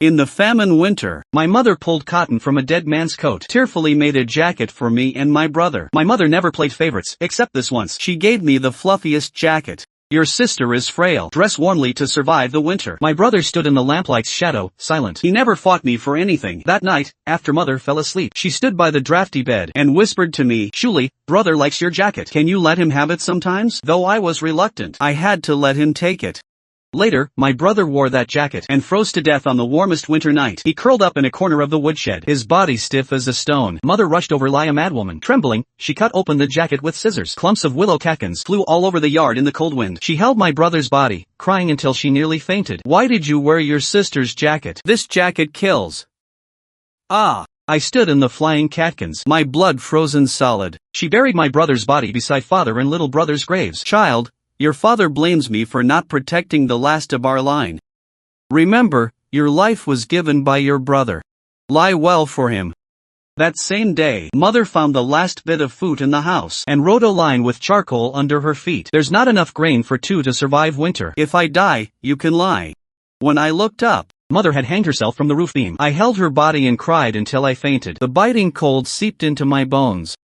In the famine winter, my mother pulled cotton from a dead man's coat, tearfully made a jacket for me and my brother. My mother never played favorites, except this once. She gave me the fluffiest jacket. Your sister is frail. Dress warmly to survive the winter. My brother stood in the lamplight's shadow, silent. He never fought me for anything. That night, after mother fell asleep, she stood by the drafty bed and whispered to me, "Shuli, brother likes your jacket. Can you let him have it sometimes?" Though I was reluctant, I had to let him take it. Later, my brother wore that jacket and froze to death on the warmest winter night. He curled up in a corner of the woodshed, his body stiff as a stone. Mother rushed over like a madwoman. Trembling, she cut open the jacket with scissors. Clumps of willow catkins flew all over the yard in the cold wind. She held my brother's body, crying until she nearly fainted. "Why did you wear your sister's jacket? This jacket kills." Ah! I stood in the flying catkins, my blood frozen solid. She buried my brother's body beside father and little brother's graves. "Child, your father blames me for not protecting the last of our line. Remember, your life was given by your brother. Lie well for him." That same day, mother found the last bit of food in the house and wrote a line with charcoal under her feet. "There's not enough grain for two to survive winter. If I die, you can lie." When I looked up, mother had hanged herself from the roof beam. I held her body and cried until I fainted. The biting cold seeped into my bones.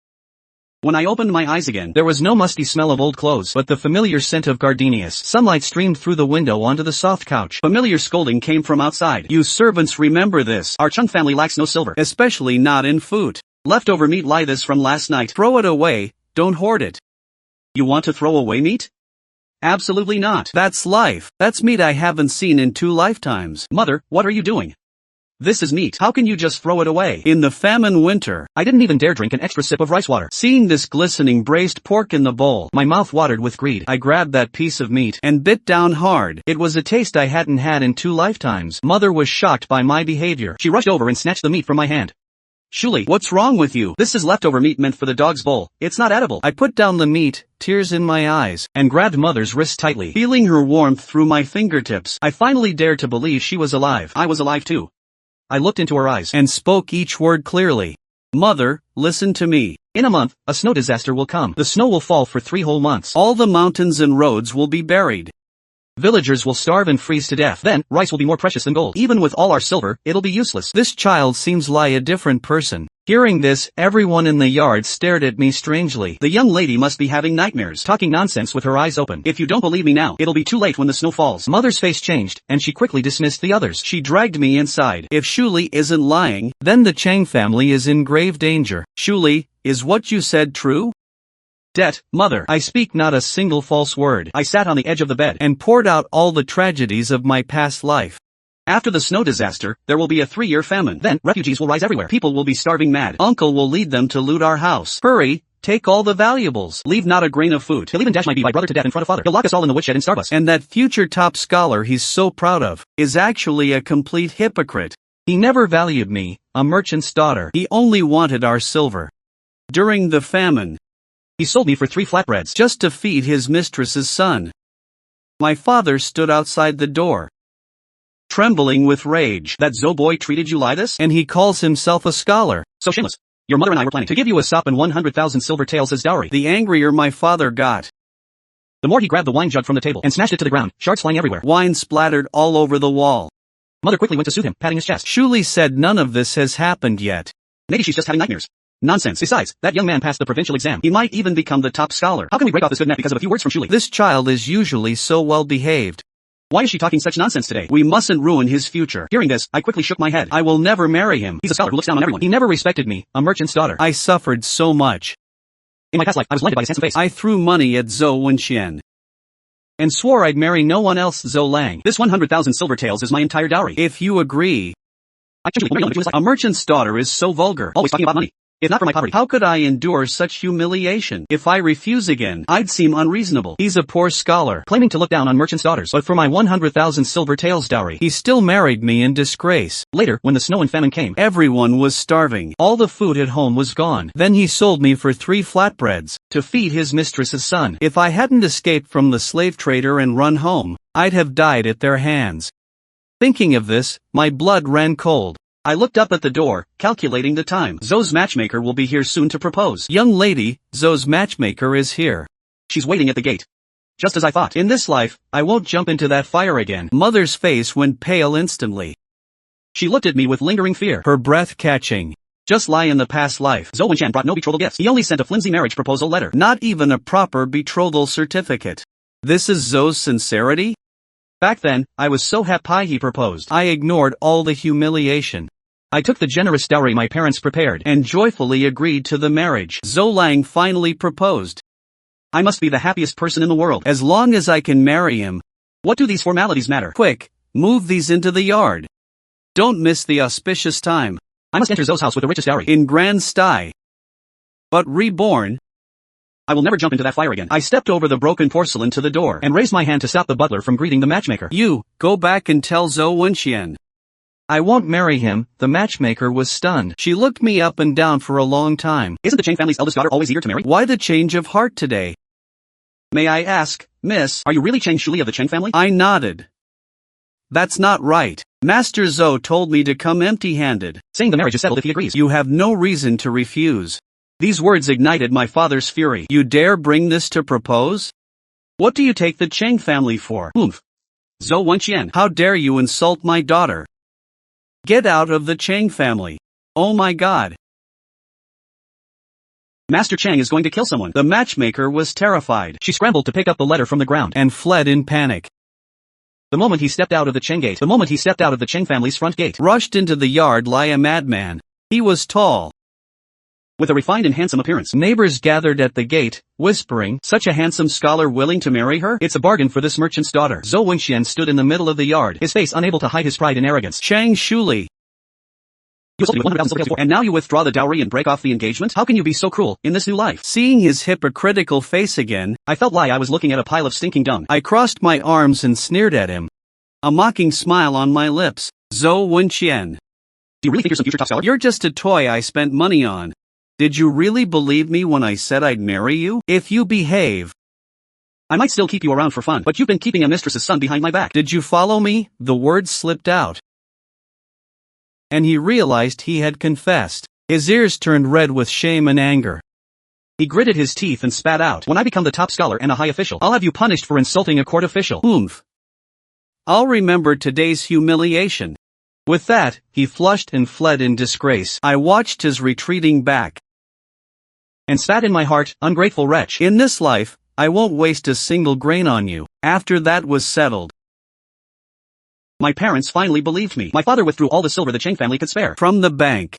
When I opened my eyes again, there was no musty smell of old clothes, but the familiar scent of gardenias. Sunlight streamed through the window onto the soft couch. Familiar scolding came from outside. "You servants remember this. Our Chung family lacks no silver, especially not in food. Leftover meat like this from last night. Throw it away, don't hoard it." You want to throw away meat? Absolutely not. That's life. That's meat I haven't seen in 2 lifetimes. Mother, what are you doing? This is meat. How can you just throw it away? In the famine winter, I didn't even dare drink an extra sip of rice water. Seeing this glistening braised pork in the bowl, my mouth watered with greed. I grabbed that piece of meat and bit down hard. It was a taste I hadn't had in 2 lifetimes. Mother was shocked by my behavior. She rushed over and snatched the meat from my hand. "Shuli, what's wrong with you? This is leftover meat meant for the dog's bowl. It's not edible." I put down the meat, tears in my eyes, and grabbed mother's wrist tightly, feeling her warmth through my fingertips. I finally dared to believe she was alive. I was alive too. I looked into her eyes and spoke each word clearly. "Mother, listen to me. In a month, a snow disaster will come. The snow will fall for 3 whole months. All the mountains and roads will be buried. Villagers will starve and freeze to death. Then, rice will be more precious than gold. Even with all our silver, it'll be useless." This child seems like a different person. Hearing this, everyone in the yard stared at me strangely. The young lady must be having nightmares, talking nonsense with her eyes open. "If you don't believe me now, it'll be too late when the snow falls." Mother's face changed, and she quickly dismissed the others. She dragged me inside. "If Shuli isn't lying, then the Chang family is in grave danger." "Shuli, is what you said true?" "Det, mother, I speak not a single false word." I sat on the edge of the bed and poured out all the tragedies of my past life. "After the snow disaster, there will be a 3-year famine. Then, refugees will rise everywhere. People will be starving mad. Uncle will lead them to loot our house. Hurry, take all the valuables. Leave not a grain of food. He'll even dash my brother to death in front of father. He'll lock us all in the woodshed and starve us. And that future top scholar he's so proud of is actually a complete hypocrite. He never valued me, a merchant's daughter. He only wanted our silver. During the famine, he sold me for 3 flatbreads just to feed his mistress's son." My father stood outside the door, trembling with rage. "That Zo boy treated you like this? And he calls himself a scholar. So shameless. Your mother and I were planning to give you a sop and 100,000 silver taels as dowry." The angrier my father got, the more he grabbed the wine jug from the table and smashed it to the ground, shards flying everywhere. Wine splattered all over the wall. Mother quickly went to soothe him, patting his chest. "Shuli said none of this has happened yet. Maybe she's just having nightmares." "Nonsense. Besides, that young man passed the provincial exam. He might even become the top scholar. How can we break off this good net because of a few words from Shuli? This child is usually so well behaved. Why is she talking such nonsense today? We mustn't ruin his future." Hearing this, I quickly shook my head. "I will never marry him. He's a scholar who looks down on everyone. He never respected me, a merchant's daughter. I suffered so much. In my past life, I was blinded by his handsome face. I threw money at Zhou Wenxian and swore I'd marry no one else. Zhou Lang. This 100,000 silver taels is my entire dowry. If you agree, I can marry you. A merchant's daughter is so vulgar, always talking about money. If not for my poverty, how could I endure such humiliation? If I refuse again, I'd seem unreasonable. He's a poor scholar, claiming to look down on merchants' daughters. But for my 100,000 silver taels dowry, he still married me in disgrace." Later, when the snow and famine came, everyone was starving. All the food at home was gone. Then he sold me for 3 flatbreads to feed his mistress's son. If I hadn't escaped from the slave trader and run home, I'd have died at their hands. Thinking of this, my blood ran cold. I looked up at the door, calculating the time. Zou's matchmaker will be here soon to propose. "Young lady, Zou's matchmaker is here. She's waiting at the gate." Just as I thought. In this life, I won't jump into that fire again. Mother's face went pale instantly. She looked at me with lingering fear, her breath catching. Just lie in the past life. Zhou Wenqian brought no betrothal gifts. He only sent a flimsy marriage proposal letter. Not even a proper betrothal certificate. This is Zhou's sincerity? Back then, I was so happy he proposed. I ignored all the humiliation. I took the generous dowry my parents prepared and joyfully agreed to the marriage. Zhou Lang finally proposed. I must be the happiest person in the world as long as I can marry him. What do these formalities matter? Quick, move these into the yard. Don't miss the auspicious time. I must enter Zhou's house with the richest dowry in grand style. But Reborn? I will never jump into that fire again. I stepped over the broken porcelain to the door and raised my hand to stop the butler from greeting the matchmaker. You, go back and tell Zhou Wenqian. I won't marry him. The matchmaker was stunned. She looked me up and down for a long time. Isn't the Chang family's eldest daughter always eager to marry? Why the change of heart today? May I ask, miss, are you really Chang Shuli of the Chang family? I nodded. That's not right. Master Zhou told me to come empty-handed, saying the marriage is settled if he agrees. You have no reason to refuse. These words ignited my father's fury. You dare bring this to propose? What do you take the Chang family for? Oomph. Zhou Wenqian, how dare you insult my daughter? Get out of the Chang family. Oh my god. Master Chang is going to kill someone. The matchmaker was terrified. She scrambled to pick up the letter from the ground and fled in panic. The moment he stepped out of the Chang gate, the moment he stepped out of the Chang family's front gate, rushed into the yard like a madman. He was tall, with a refined and handsome appearance. Neighbors gathered at the gate, whispering, such a handsome scholar willing to marry her? It's a bargain for this merchant's daughter. Zhou Wenqian stood in the middle of the yard, his face unable to hide his pride and arrogance. Chang Shuli. You assaulted me with 100,000 silver before, and now you withdraw the dowry and break off the engagement? How can you be so cruel, in this new life? Seeing his hypocritical face again, I felt like I was looking at a pile of stinking dung. I crossed my arms and sneered at him, a mocking smile on my lips. Zhou Wenqian. Do you really think you're some future top scholar? You're just a toy I spent money on. Did you really believe me when I said I'd marry you? If you behave, I might still keep you around for fun, but you've been keeping a mistress's son behind my back. Did you follow me? The words slipped out, and he realized he had confessed. His ears turned red with shame and anger. He gritted his teeth and spat out. When I become the top scholar and a high official, I'll have you punished for insulting a court official. Oomph. I'll remember today's humiliation. With that, he flushed and fled in disgrace. I watched his retreating back and spat in my heart, ungrateful wretch. In this life, I won't waste a single grain on you. After that was settled, my parents finally believed me. My father withdrew all the silver the Chang family could spare from the bank.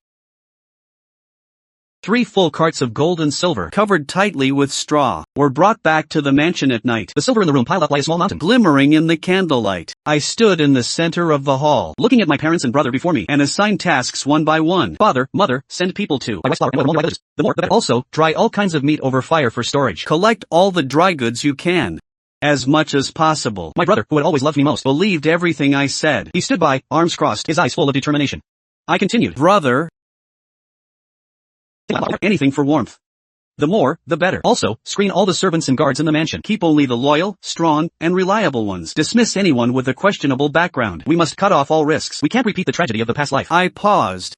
3 full carts of gold and silver, covered tightly with straw, were brought back to the mansion at night. The silver in the room piled up like a small mountain, glimmering in the candlelight. I stood in the center of the hall, looking at my parents and brother before me, and assigned tasks one by one. Father, mother, send people to buy rice flour and oil, the more, the better. Also, dry all kinds of meat over fire for storage. Collect all the dry goods you can, as much as possible. My brother, who had always loved me most, believed everything I said. He stood by, arms crossed, his eyes full of determination. I continued. Brother, anything for warmth. The more, the better. Also, screen all the servants and guards in the mansion. Keep only the loyal, strong, and reliable ones. Dismiss anyone with a questionable background. We must cut off all risks. We can't repeat the tragedy of the past life. I paused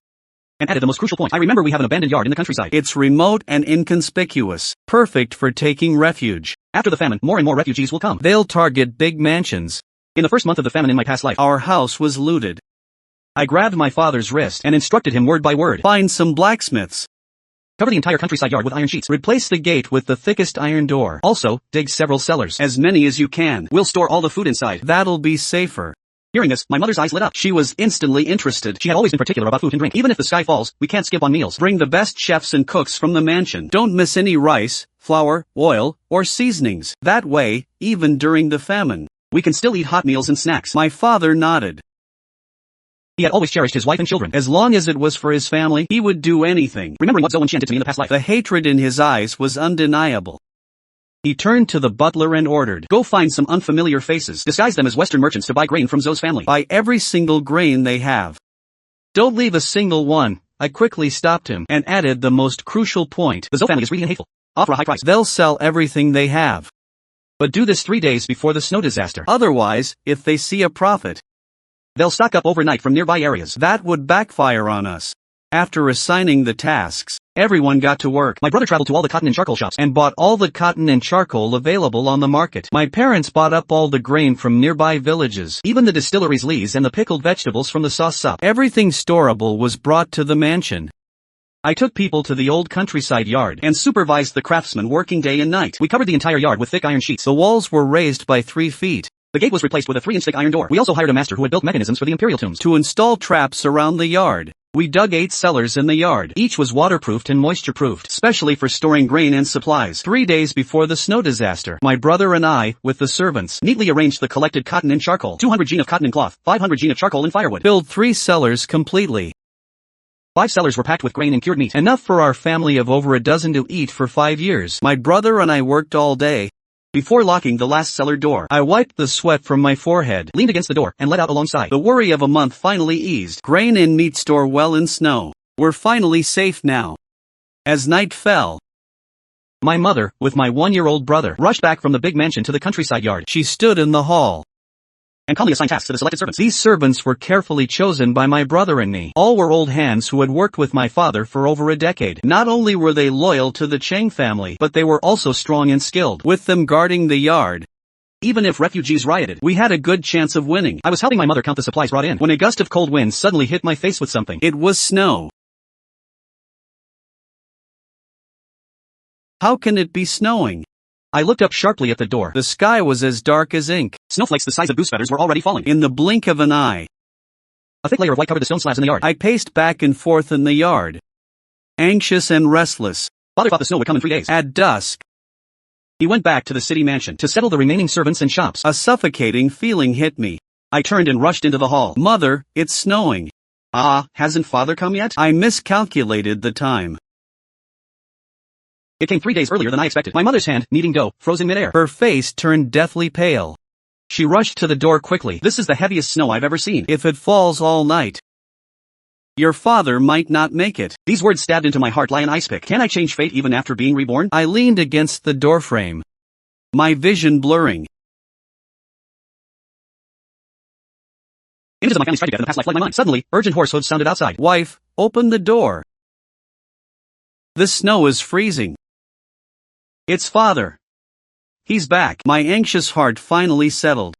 and added the most crucial point. I remember we have an abandoned yard in the countryside. It's remote and inconspicuous, perfect for taking refuge. After the famine, more and more refugees will come. They'll target big mansions. In the first month of the famine in my past life, our house was looted. I grabbed my father's wrist and instructed him word by word. Find some blacksmiths. Cover the entire countryside yard with iron sheets. Replace the gate with the thickest iron door. Also, dig several cellars, as many as you can. We'll store all the food inside. That'll be safer. Hearing this, my mother's eyes lit up. She was instantly interested. She had always been particular about food and drink. Even if the sky falls, we can't skip on meals. Bring the best chefs and cooks from the mansion. Don't miss any rice, flour, oil, or seasonings. That way, even during the famine, we can still eat hot meals and snacks. My father nodded. He had always cherished his wife and children. As long as it was for his family, he would do anything. Remembering what Zhou Wenqian did to me in the past life, the hatred in his eyes was undeniable. He turned to the butler and ordered, go find some unfamiliar faces, disguise them as Western merchants to buy grain from Zhou's family. Buy every single grain they have. Don't leave a single one. I quickly stopped him and added the most crucial point. The Zhou family is greedy and hateful. Offer a high price. They'll sell everything they have. But do this 3 days before the snow disaster. Otherwise, if they see a profit, they'll stock up overnight from nearby areas. That would backfire on us. After assigning the tasks, everyone got to work. My brother traveled to all the cotton and charcoal shops and bought all the cotton and charcoal available on the market. My parents bought up all the grain from nearby villages, even the distillery's lees and the pickled vegetables from the sauce shop. Everything storable was brought to the mansion. I took people to the old countryside yard and supervised the craftsmen working day and night. We covered the entire yard with thick iron sheets. The walls were raised by 3 feet. The gate was replaced with a 3-inch thick iron door. We also hired a master who had built mechanisms for the imperial tombs to install traps around the yard. We dug 8 cellars in the yard. Each was waterproofed and moisture-proofed, specially for storing grain and supplies. 3 days before the snow disaster, my brother and I, with the servants, neatly arranged the collected cotton and charcoal. 200 jean of cotton and cloth, 500 jean of charcoal and firewood. Filled 3 cellars completely. 5 cellars were packed with grain and cured meat, enough for our family of over a dozen to eat for 5 years. My brother and I worked all day. Before locking the last cellar door, I wiped the sweat from my forehead, leaned against the door, and let out a long sigh. The worry of a month finally eased. Grain and meat store well in snow. We're finally safe now. As night fell, my mother, with my 1-year-old brother, rushed back from the big mansion to the countryside yard. She stood in the hall and calmly assigned tasks to the selected servants. These servants were carefully chosen by my brother and me. All were old hands who had worked with my father for over a decade. Not only were they loyal to the Chang family, but they were also strong and skilled. With them guarding the yard, even if refugees rioted, we had a good chance of winning. I was helping my mother count the supplies brought in when a gust of cold wind suddenly hit my face with something. It was snow. How can it be snowing? I looked up sharply at the door. The sky was as dark as ink. Snowflakes the size of goose feathers were already falling. In the blink of an eye, a thick layer of white covered the stone slabs in the yard. I paced back and forth in the yard, anxious and restless. Father thought the snow would come in 3 days. At dusk, he went back to the city mansion to settle the remaining servants and shops. A suffocating feeling hit me. I turned and rushed into the hall. Mother, it's snowing. Hasn't father come yet? I miscalculated the time. It came 3 days earlier than I expected. My mother's hand, kneading dough, froze in midair. Her face turned deathly pale. She rushed to the door quickly. This is the heaviest snow I've ever seen. If it falls all night, your father might not make it. These words stabbed into my heart like an ice pick. Can I change fate even after being reborn? I leaned against the doorframe, my vision blurring. Images of my family's tragic death in the past life flooded my mind. Suddenly, urgent horse hooves sounded outside. Wife, open the door. The snow is freezing. It's father. He's back. My anxious heart finally settled.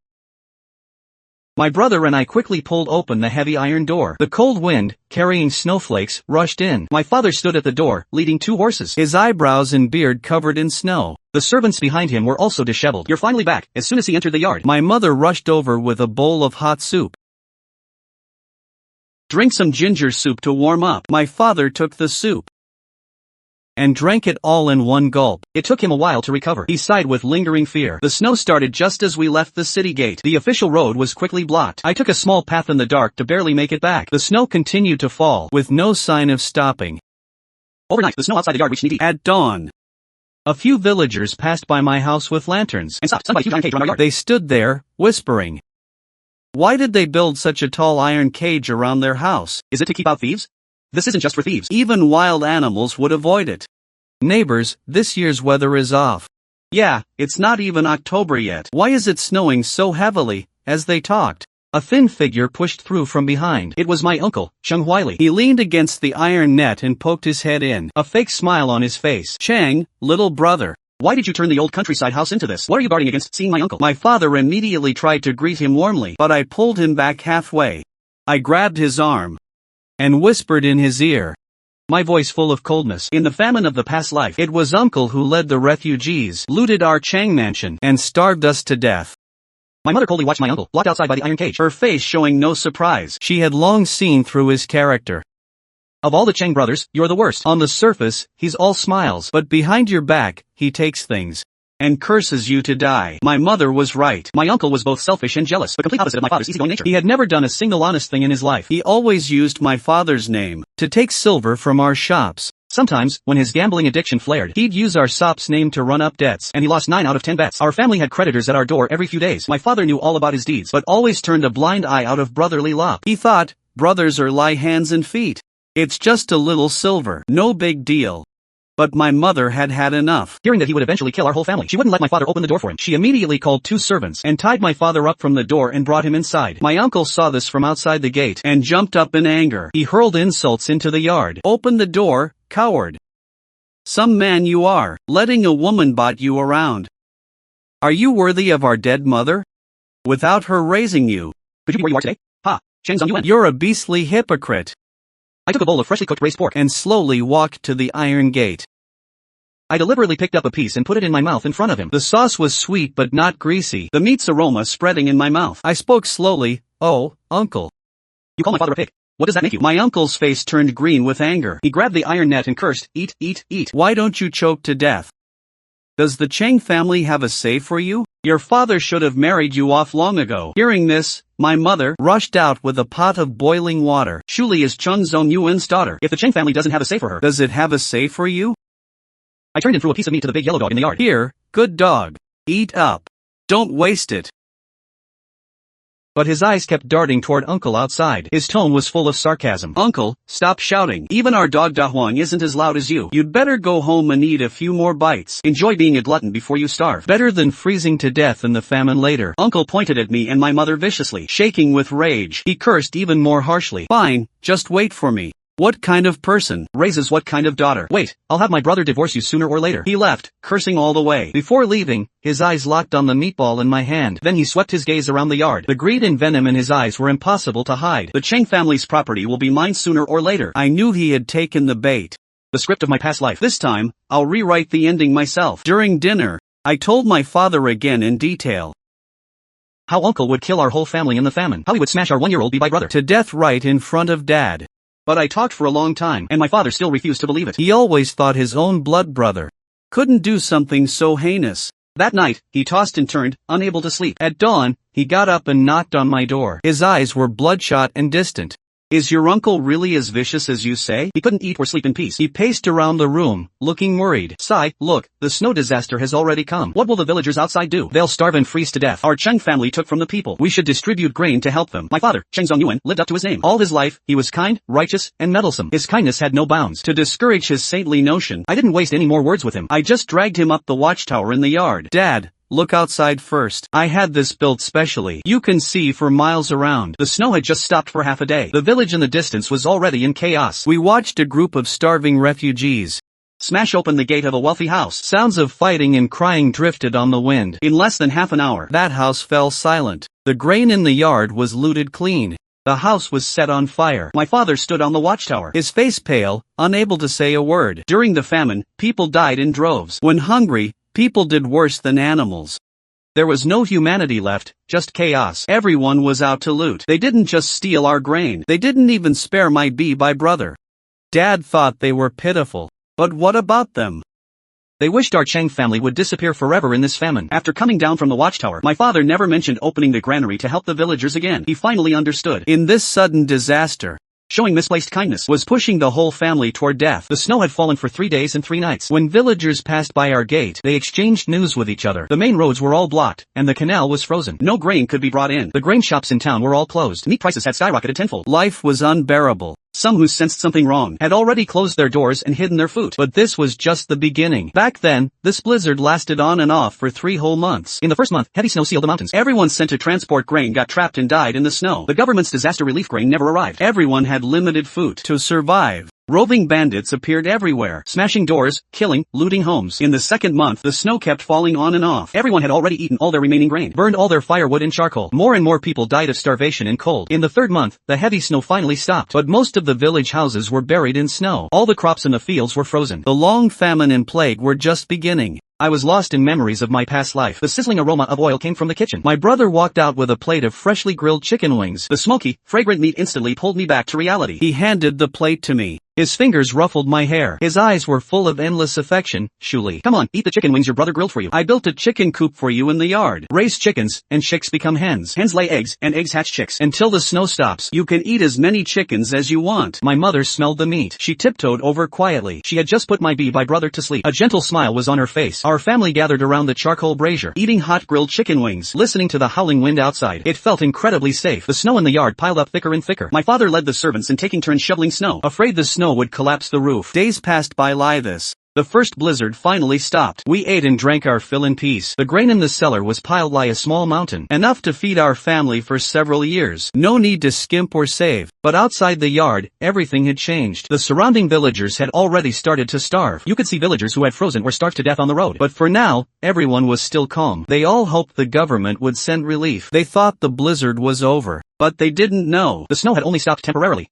My brother and I quickly pulled open the heavy iron door. The cold wind, carrying snowflakes, rushed in. My father stood at the door, leading 2 horses, his eyebrows and beard covered in snow. The servants behind him were also disheveled. You're finally back. As soon as he entered the yard, my mother rushed over with a bowl of hot soup. Drink some ginger soup to warm up. My father took the soup and drank it all in one gulp. It took him a while to recover. He sighed with lingering fear. The snow started just as we left the city gate. The official road was quickly blocked. I took a small path in the dark to barely make it back. The snow continued to fall, with no sign of stopping. Overnight, the snow outside the yard reached knee-deep. At dawn, a few villagers passed by my house with lanterns and stopped, stunned by a huge iron cage around our yard. They stood there, whispering. Why did they build such a tall iron cage around their house? Is it to keep out thieves? This isn't just for thieves. Even wild animals would avoid it. Neighbors, this year's weather is off. Yeah, it's not even October yet. Why is it snowing so heavily? As they talked, a thin figure pushed through from behind. It was my uncle, Chang Huili. He leaned against the iron net and poked his head in, a fake smile on his face. Chang, little brother. Why did you turn the old countryside house into this? What are you guarding against seeing my uncle? My father immediately tried to greet him warmly, but I pulled him back halfway. I grabbed his arm and whispered in his ear, my voice full of coldness. In the famine of the past life, it was uncle who led the refugees, looted our Chang mansion, and starved us to death. My mother coldly watched my uncle, locked outside by the iron cage, her face showing no surprise. She had long seen through his character. Of all the Chang brothers, you're the worst. On the surface, he's all smiles, but behind your back, he takes things and curses you to die. My mother was right. My uncle was both selfish and jealous, the complete opposite of my father's easygoing nature. He had never done a single honest thing in his life. He always used my father's name to take silver from our shops. Sometimes, when his gambling addiction flared, he'd use our shop's name to run up debts, and he lost 9 out of 10 bets. Our family had creditors at our door every few days. My father knew all about his deeds, but always turned a blind eye out of brotherly love. He thought, brothers are like hands and feet. It's just a little silver. No big deal. But my mother had had enough. Hearing that he would eventually kill our whole family, she wouldn't let my father open the door for him. She immediately called 2 servants and tied my father up from the door and brought him inside. My uncle saw this from outside the gate and jumped up in anger. He hurled insults into the yard. "Open the door, coward. Some man you are, letting a woman bot you around. Are you worthy of our dead mother? Without her raising you. Could you be where you are today? Ha, Shang Yuan. You're a beastly hypocrite." I took a bowl of freshly cooked raised pork and slowly walked to the iron gate. I deliberately picked up a piece and put it in my mouth in front of him. The sauce was sweet but not greasy, the meat's aroma spreading in my mouth. I spoke slowly. "Oh, uncle. You call my father a pig. What does that make you?" My uncle's face turned green with anger. He grabbed the iron net and cursed, "Eat, eat, eat. Why don't you choke to death? Does the Chang family have a say for you? Your father should have married you off long ago." Hearing this, my mother rushed out with a pot of boiling water. "Shuli is Chung Zong Yuan's daughter. If the Chang family doesn't have a say for her, does it have a say for you?" I turned and threw a piece of meat to the big yellow dog in the yard. "Here, good dog. Eat up. Don't waste it." But his eyes kept darting toward Uncle outside. His tone was full of sarcasm. "Uncle, stop shouting. Even our dog Dahuang isn't as loud as you. You'd better go home and eat a few more bites. Enjoy being a glutton before you starve. Better than freezing to death in the famine later." Uncle pointed at me and my mother viciously, shaking with rage. He cursed even more harshly. "Fine, just wait for me. What kind of person raises what kind of daughter? Wait, I'll have my brother divorce you sooner or later." He left, cursing all the way. Before leaving, his eyes locked on the meatball in my hand. Then he swept his gaze around the yard. The greed and venom in his eyes were impossible to hide. "The Chang family's property will be mine sooner or later." I knew he had taken the bait. The script of my past life. This time, I'll rewrite the ending myself. During dinner, I told my father again in detail how Uncle would kill our whole family in the famine. How he would smash our 1-year-old baby brother to death right in front of Dad. But I talked for a long time, and my father still refused to believe it. He always thought his own blood brother couldn't do something so heinous. That night, he tossed and turned, unable to sleep. At dawn, he got up and knocked on my door. His eyes were bloodshot and distant. "Is your uncle really as vicious as you say?" He couldn't eat or sleep in peace. He paced around the room, looking worried. "Sai, look, the snow disaster has already come. What will the villagers outside do? They'll starve and freeze to death. Our Cheng family took from the people. We should distribute grain to help them." My father, Cheng Zongyuan, lived up to his name. All his life, he was kind, righteous, and meddlesome. His kindness had no bounds. To discourage his saintly notion, I didn't waste any more words with him. I just dragged him up the watchtower in the yard. "Dad, look outside first. I had this built specially. You can see for miles around." The snow had just stopped for half a day. The village in the distance was already in chaos. We watched a group of starving refugees smash open the gate of a wealthy house. Sounds of fighting and crying drifted on the wind. In less than half an hour, that house fell silent. The grain in the yard was looted clean. The house was set on fire. My father stood on the watchtower, his face pale, unable to say a word. During the famine, people died in droves. When hungry, people did worse than animals. There was no humanity left, just chaos. Everyone was out to loot. They didn't just steal our grain. They didn't even spare my by brother. Dad thought they were pitiful. But what about them? They wished our Cheng family would disappear forever in this famine. After coming down from the watchtower, my father never mentioned opening the granary to help the villagers again. He finally understood. In this sudden disaster, showing misplaced kindness was pushing the whole family toward death. The snow had fallen for 3 days and 3 nights. When villagers passed by our gate, they exchanged news with each other. The main roads were all blocked, and the canal was frozen. No grain could be brought in. The grain shops in town were all closed. Meat prices had skyrocketed tenfold. Life was unbearable. Some who sensed something wrong had already closed their doors and hidden their food. But this was just the beginning. Back then, this blizzard lasted on and off for 3 whole months. In the first month, heavy snow sealed the mountains. Everyone sent to transport grain got trapped and died in the snow. The government's disaster relief grain never arrived. Everyone had limited food to survive. Roving bandits appeared everywhere, smashing doors, killing, looting homes. In the second month, the snow kept falling on and off. Everyone had already eaten all their remaining grain, burned all their firewood and charcoal. More and more people died of starvation and cold. In the third month, the heavy snow finally stopped, but most of the village houses were buried in snow. All the crops in the fields were frozen. The long famine and plague were just beginning. I was lost in memories of my past life. The sizzling aroma of oil came from the kitchen. My brother walked out with a plate of freshly grilled chicken wings. The smoky, fragrant meat instantly pulled me back to reality. He handed the plate to me. His fingers ruffled my hair. His eyes were full of endless affection. "Shuli, come on, eat the chicken wings your brother grilled for you. I built a chicken coop for you in the yard. Raise chickens, and chicks become hens. Hens lay eggs, and eggs hatch chicks. Until the snow stops, you can eat as many chickens as you want." My mother smelled the meat. She tiptoed over quietly. She had just put my by brother to sleep. A gentle smile was on her face. Our family gathered around the charcoal brazier, eating hot grilled chicken wings, listening to the howling wind outside. It felt incredibly safe. The snow in the yard piled up thicker and thicker. My father led the servants in taking turns shoveling snow, afraid the snow would collapse the roof. Days passed by like this. The first blizzard finally stopped. We ate and drank our fill in peace. The grain in the cellar was piled like a small mountain, enough to feed our family for several years. No need to skimp or save. But outside the yard, everything had changed. The surrounding villagers had already started to starve. You could see villagers who had frozen or starved to death on the road. But for now, everyone was still calm. They all hoped the government would send relief. They thought the blizzard was over. But they didn't know. The snow had only stopped temporarily.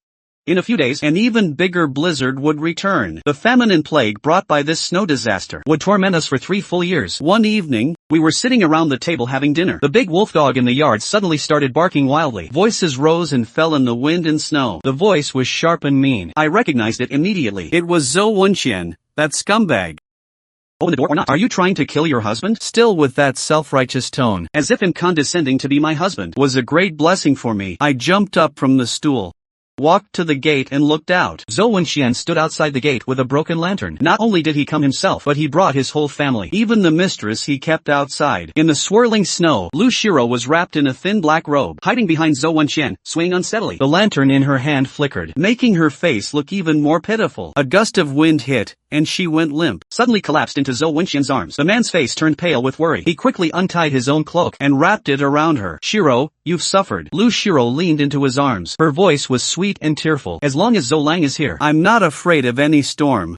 In a few days, an even bigger blizzard would return. The famine and plague brought by this snow disaster would torment us for 3 full years. One evening, we were sitting around the table having dinner. The big wolf dog in the yard suddenly started barking wildly. Voices rose and fell in the wind and snow. The voice was sharp and mean. I recognized it immediately. It was Zhou Wenxian, that scumbag. Open the door or not. Are you trying to kill your husband? Still with that self-righteous tone, as if him condescending to be my husband was a great blessing for me. I jumped up from the stool, walked to the gate and looked out. Zhou Wenxian stood outside the gate with a broken lantern. Not only did he come himself, but he brought his whole family. Even the mistress he kept outside. In the swirling snow, Lu Shiro was wrapped in a thin black robe, hiding behind Zhou Wenxian, swaying unsteadily. The lantern in her hand flickered, making her face look even more pitiful. A gust of wind hit, and she went limp, suddenly collapsed into Zhou Wenxian's arms. The man's face turned pale with worry. He quickly untied his own cloak and wrapped it around her. Shiro, you've suffered. Lu Shiro leaned into his arms. Her voice was sweet and tearful. As long as Zhou Lang is here, I'm not afraid of any storm.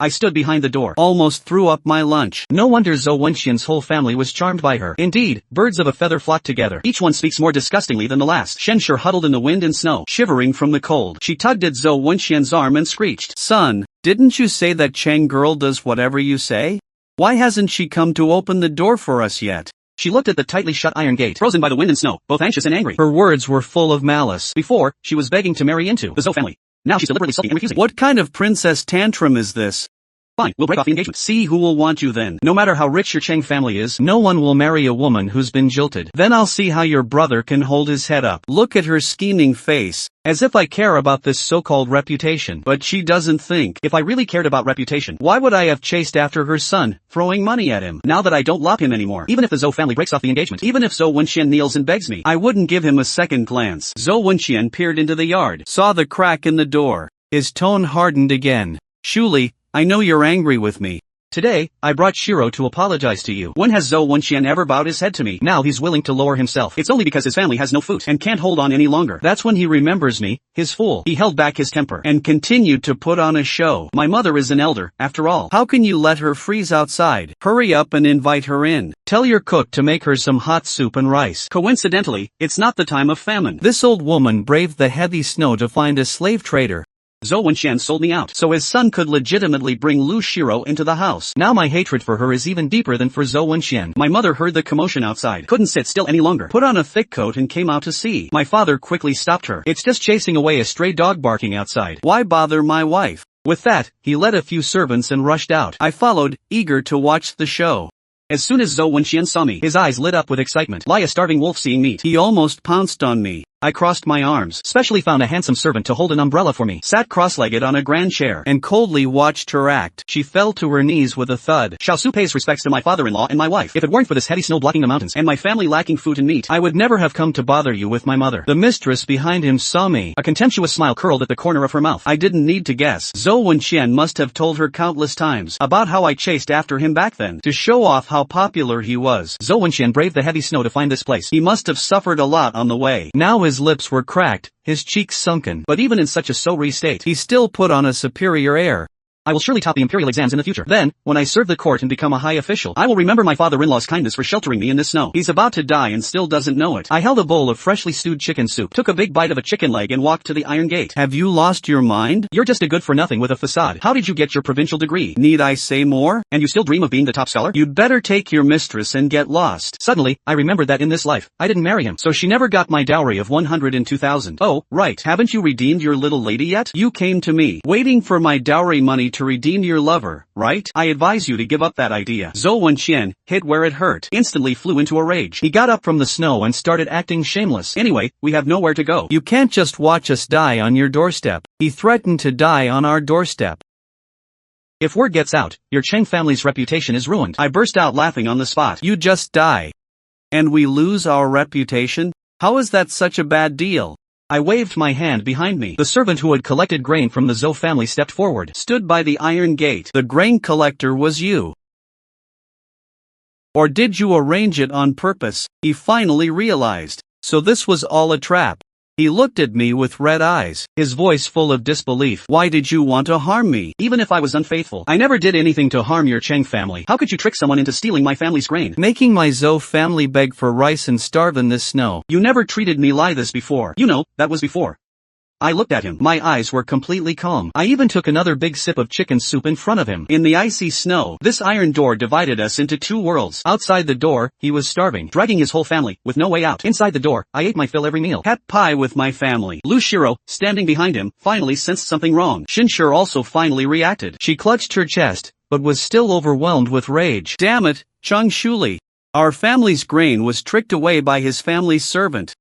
I stood behind the door, almost threw up my lunch. No wonder Zhou Wenxian's whole family was charmed by her. Indeed, birds of a feather flock together. Each one speaks more disgustingly than the last. Shenshur huddled in the wind and snow, shivering from the cold. She tugged at Zhou Wenxian's arm and screeched, "Son, didn't you say that Chang girl does whatever you say? Why hasn't she come to open the door for us yet?" She looked at the tightly shut iron gate, frozen by the wind and snow, both anxious and angry. Her words were full of malice. Before, she was begging to marry into the Zhou family. Now she's deliberately sulking and refusing. What kind of princess tantrum is this? Fine, we'll break off the engagement. See who will want you then. No matter how rich your Chang family is, no one will marry a woman who's been jilted. Then I'll see how your brother can hold his head up. Look at her scheming face. As if I care about this so-called reputation. But she doesn't think. If I really cared about reputation, why would I have chased after her son, throwing money at him? Now that I don't love him anymore, even if the Zhou family breaks off the engagement, even if Zhou Wenxian kneels and begs me, I wouldn't give him a second glance. Zhou Wenxian peered into the yard, saw the crack in the door. His tone hardened again. Shuli, I know you're angry with me. Today, I brought Shiro to apologize to you. When has Zhou Wenxian ever bowed his head to me? Now he's willing to lower himself. It's only because his family has no food and can't hold on any longer. That's when he remembers me, his fool. He held back his temper and continued to put on a show. My mother is an elder, after all. How can you let her freeze outside? Hurry up and invite her in. Tell your cook to make her some hot soup and rice. Coincidentally, it's not the time of famine. This old woman braved the heavy snow to find a slave trader. Zhou Wenxian sold me out, so his son could legitimately bring Lu Shiro into the house. Now my hatred for her is even deeper than for Zhou Wenxian. My mother heard the commotion outside, couldn't sit still any longer, put on a thick coat and came out to see. My father quickly stopped her. It's just chasing away a stray dog barking outside. Why bother my wife? With that, he led a few servants and rushed out. I followed, eager to watch the show. As soon as Zhou Wenxian saw me, his eyes lit up with excitement. Like a starving wolf seeing meat, he almost pounced on me. I crossed my arms, specially found a handsome servant to hold an umbrella for me, sat cross-legged on a grand chair, and coldly watched her act. She fell to her knees with a thud. Xiaosu pays respects to my father-in-law and my wife. If it weren't for this heavy snow blocking the mountains and my family lacking food and meat, I would never have come to bother you with my mother. The mistress behind him saw me. A contemptuous smile curled at the corner of her mouth. I didn't need to guess. Zhou Wenxian must have told her countless times about how I chased after him back then, to show off how popular he was. Zhou Wenxian braved the heavy snow to find this place. He must have suffered a lot on the way. Now his lips were cracked, his cheeks sunken, but even in such a sorry state, he still put on a superior air. I will surely top the imperial exams in the future. Then, when I serve the court and become a high official, I will remember my father-in-law's kindness for sheltering me in the snow. He's about to die and still doesn't know it. I held a bowl of freshly stewed chicken soup, took a big bite of a chicken leg and walked to the iron gate. Have you lost your mind? You're just a good-for-nothing with a facade. How did you get your provincial degree? Need I say more? And you still dream of being the top scholar? You'd better take your mistress and get lost. Suddenly, I remembered that in this life, I didn't marry him, so she never got my dowry of 102,000. Oh, right, haven't you redeemed your little lady yet? You came to me, waiting for my dowry money to redeem your lover, right? I advise you to give up that idea. Zhou Wenxian, hit where it hurt, instantly flew into a rage. He got up from the snow and started acting shameless. Anyway, we have nowhere to go. You can't just watch us die on your doorstep. He threatened to die on our doorstep. If word gets out, your Cheng family's reputation is ruined. I burst out laughing on the spot. You just die. And we lose our reputation? How is that such a bad deal? I waved my hand behind me. The servant who had collected grain from the Zhou family stepped forward, stood by the iron gate. The grain collector was you. Or did you arrange it on purpose? He finally realized. So this was all a trap. He looked at me with red eyes, his voice full of disbelief. Why did you want to harm me? Even if I was unfaithful, I never did anything to harm your Cheng family. How could you trick someone into stealing my family's grain? Making my Zhou family beg for rice and starve in this snow. You never treated me like this before. You know, that was before. I looked at him. My eyes were completely calm. I even took another big sip of chicken soup in front of him. In the icy snow, this iron door divided us into two worlds. Outside the door, he was starving, dragging his whole family, with no way out. Inside the door, I ate my fill every meal. Had pie with my family. Lu Shiro, standing behind him, finally sensed something wrong. Shinshir also finally reacted. She clutched her chest, but was still overwhelmed with rage. Damn it, Chung Shuli. Our family's grain was tricked away by his family's servant.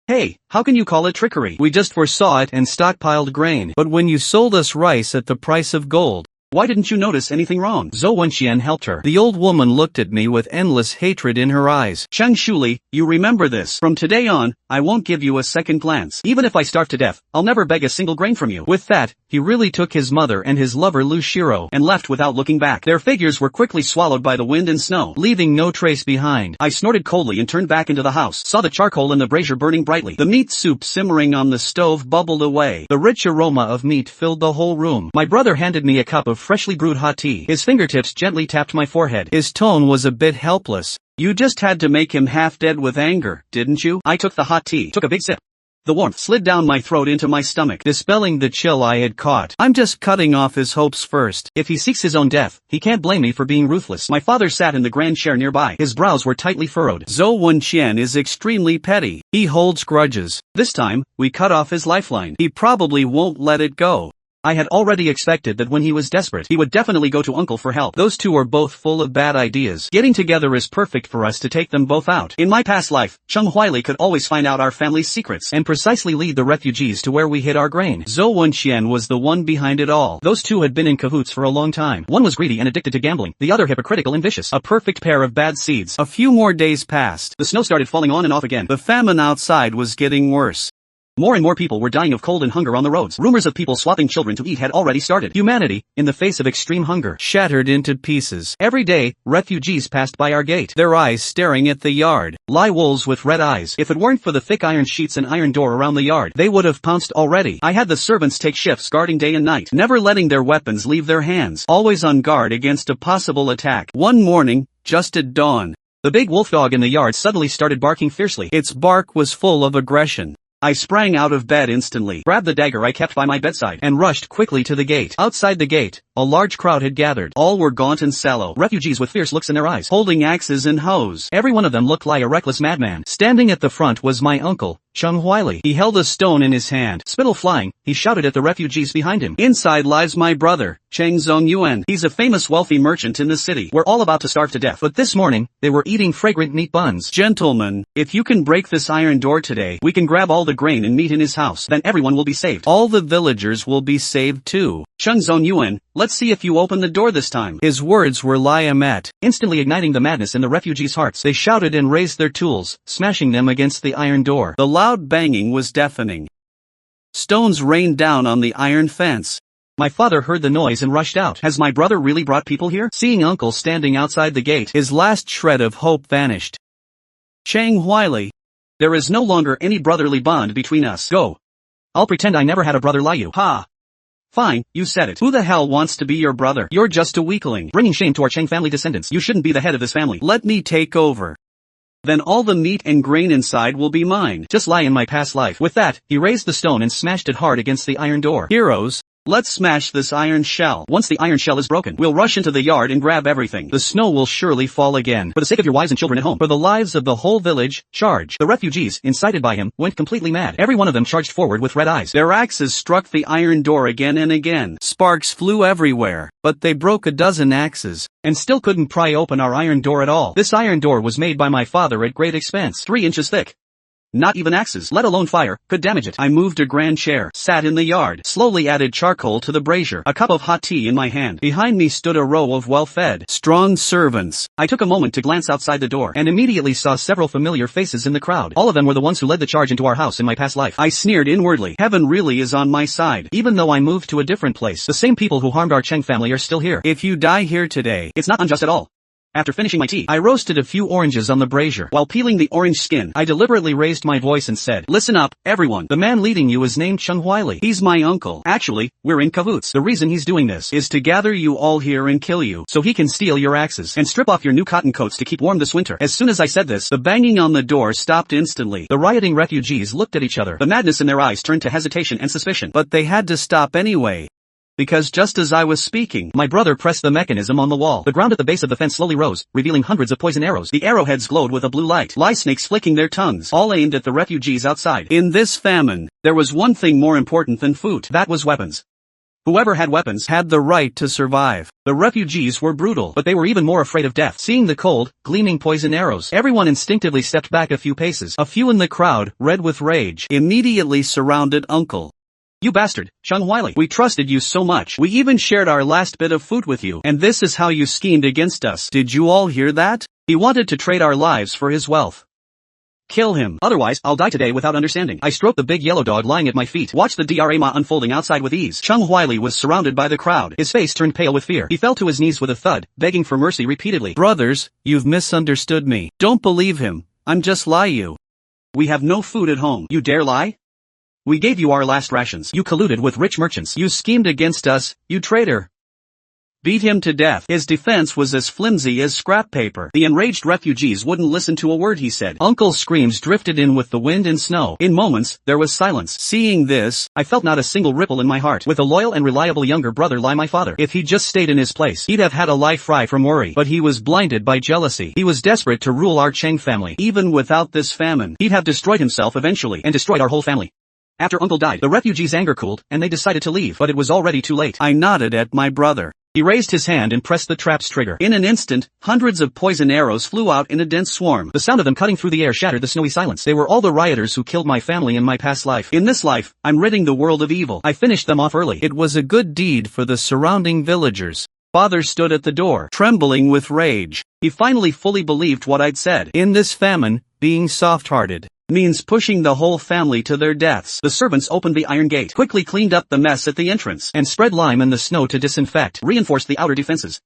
Hey, how can you call it trickery? We just foresaw it and stockpiled grain. But when you sold us rice at the price of gold, why didn't you notice anything wrong? Zhou Wenxian helped her. The old woman looked at me with endless hatred in her eyes. Cheng Shuli, you remember this. From today on, I won't give you a second glance. Even if I starve to death, I'll never beg a single grain from you. With that, he really took his mother and his lover Lu Shiro and left without looking back. Their figures were quickly swallowed by the wind and snow, leaving no trace behind. I snorted coldly and turned back into the house. Saw the charcoal in the brazier burning brightly. The meat soup simmering on the stove bubbled away. The rich aroma of meat filled the whole room. My brother handed me a cup of freshly brewed hot tea. His fingertips gently tapped my forehead. His tone was a bit helpless. You just had to make him half dead with anger, didn't you? I took the hot tea, took a big sip. The warmth slid down my throat into my stomach, dispelling the chill I had caught. I'm just cutting off his hopes first. If he seeks his own death, he can't blame me for being ruthless. My father sat in the grand chair nearby. His brows were tightly furrowed. Zhou Wenxian is extremely petty. He holds grudges. This time, we cut off his lifeline. He probably won't let it go. I had already expected that when he was desperate, he would definitely go to Uncle for help. Those two are both full of bad ideas. Getting together is perfect for us to take them both out. In my past life, Chung Huili could always find out our family's secrets and precisely lead the refugees to where we hid our grain. Zhou Wenxian was the one behind it all. Those two had been in cahoots for a long time. One was greedy and addicted to gambling, the other hypocritical and vicious. A perfect pair of bad seeds. A few more days passed. The snow started falling on and off again. The famine outside was getting worse. More and more people were dying of cold and hunger on the roads. Rumors of people swapping children to eat had already started. Humanity, in the face of extreme hunger, shattered into pieces. Every day, refugees passed by our gate, their eyes staring at the yard. Lie wolves with red eyes. If it weren't for the thick iron sheets and iron door around the yard, they would have pounced already. I had the servants take shifts guarding day and night, never letting their weapons leave their hands, always on guard against a possible attack. One morning, just at dawn, the big wolf dog in the yard suddenly started barking fiercely. Its bark was full of aggression. I sprang out of bed instantly, grabbed the dagger I kept by my bedside, and rushed quickly to the gate. Outside the gate, a large crowd had gathered. All were gaunt and sallow, refugees with fierce looks in their eyes, holding axes and hoes. Every one of them looked like a reckless madman. Standing at the front was my uncle, Chung Huili. He held a stone in his hand. Spittle flying, he shouted at the refugees behind him. Inside lies my brother, Cheng Zongyuan. He's a famous wealthy merchant in the city. We're all about to starve to death. But this morning, they were eating fragrant meat buns. Gentlemen, if you can break this iron door today, we can grab all the grain and meat in his house. Then everyone will be saved. All the villagers will be saved too. Cheng Zongyuan, let's see if you open the door this time. His words were Liamet, instantly igniting the madness in the refugees' hearts. They shouted and raised their tools, smashing them against the iron door. The loud banging was deafening. Stones rained down on the iron fence. My father heard the noise and rushed out. Has my brother really brought people here? Seeing uncle standing outside the gate, his last shred of hope vanished. Cheng Huili, there is no longer any brotherly bond between us. Go. I'll pretend I never had a brother like you. Ha. Fine, you said it. Who the hell wants to be your brother? You're just a weakling, bringing shame to our Cheng family descendants. You shouldn't be the head of this family. Let me take over. Then all the meat and grain inside will be mine. Just lie in my past life. With that, he raised the stone and smashed it hard against the iron door. Heroes, let's smash this iron shell. Once the iron shell is broken, we'll rush into the yard and grab everything. The snow will surely fall again. For the sake of your wives and children at home, for the lives of the whole village, charge. The refugees, incited by him, went completely mad. Every one of them charged forward with red eyes. Their axes struck the iron door again and again. Sparks flew everywhere, but they broke a dozen axes, and still couldn't pry open our iron door at all. This iron door was made by my father at great expense, 3 inches thick. Not even axes, let alone fire, could damage it. I moved a grand chair, sat in the yard, slowly added charcoal to the brazier, a cup of hot tea in my hand. Behind me stood a row of well-fed, strong servants. I took a moment to glance outside the door, and immediately saw several familiar faces in the crowd. All of them were the ones who led the charge into our house in my past life. I sneered inwardly. Heaven really is on my side. Even though I moved to a different place, the same people who harmed our Cheng family are still here. If you die here today, it's not unjust at all. After finishing my tea, I roasted a few oranges on the brazier. While peeling the orange skin, I deliberately raised my voice and said, "Listen up, everyone. The man leading you is named Chung Huili. He's my uncle. Actually, we're in cahoots. The reason he's doing this is to gather you all here and kill you, so he can steal your axes and strip off your new cotton coats to keep warm this winter." As soon as I said this, the banging on the door stopped instantly. The rioting refugees looked at each other. The madness in their eyes turned to hesitation and suspicion. But they had to stop anyway. Because just as I was speaking, my brother pressed the mechanism on the wall. The ground at the base of the fence slowly rose, revealing hundreds of poison arrows. The arrowheads glowed with a blue light. Lice snakes flicking their tongues, all aimed at the refugees outside. In this famine, there was one thing more important than food. That was weapons. Whoever had weapons had the right to survive. The refugees were brutal, but they were even more afraid of death. Seeing the cold, gleaming poison arrows, everyone instinctively stepped back a few paces. A few in the crowd, red with rage, immediately surrounded Uncle. "You bastard, Chung Huili. We trusted you so much. We even shared our last bit of food with you. And this is how you schemed against us. Did you all hear that? He wanted to trade our lives for his wealth. Kill him. Otherwise, I'll die today without understanding." I stroked the big yellow dog lying at my feet. Watched the drama unfolding outside with ease. Chung Huili was surrounded by the crowd. His face turned pale with fear. He fell to his knees with a thud, begging for mercy repeatedly. "Brothers, you've misunderstood me. Don't believe him. I'm just you. We have no food at home. You dare lie? We gave you our last rations. You colluded with rich merchants. You schemed against us, you traitor. Beat him to death." His defense was as flimsy as scrap paper. The enraged refugees wouldn't listen to a word he said. Uncle's screams drifted in with the wind and snow. In moments, there was silence. Seeing this, I felt not a single ripple in my heart. With a loyal and reliable younger brother lie my father. If he'd just stayed in his place, he'd have had a life free from worry. But he was blinded by jealousy. He was desperate to rule our Cheng family. Even without this famine, he'd have destroyed himself eventually, and destroyed our whole family. After Uncle died, the refugees' anger cooled, and they decided to leave. But it was already too late. I nodded at my brother. He raised his hand and pressed the trap's trigger. In an instant, hundreds of poison arrows flew out in a dense swarm. The sound of them cutting through the air shattered the snowy silence. They were all the rioters who killed my family in my past life. In this life, I'm ridding the world of evil. I finished them off early. It was a good deed for the surrounding villagers. Father stood at the door, trembling with rage. He finally fully believed what I'd said. In this famine, being soft-hearted means pushing the whole family to their deaths. The servants opened the iron gate, quickly cleaned up the mess at the entrance, and spread lime in the snow to disinfect, reinforced the outer defenses.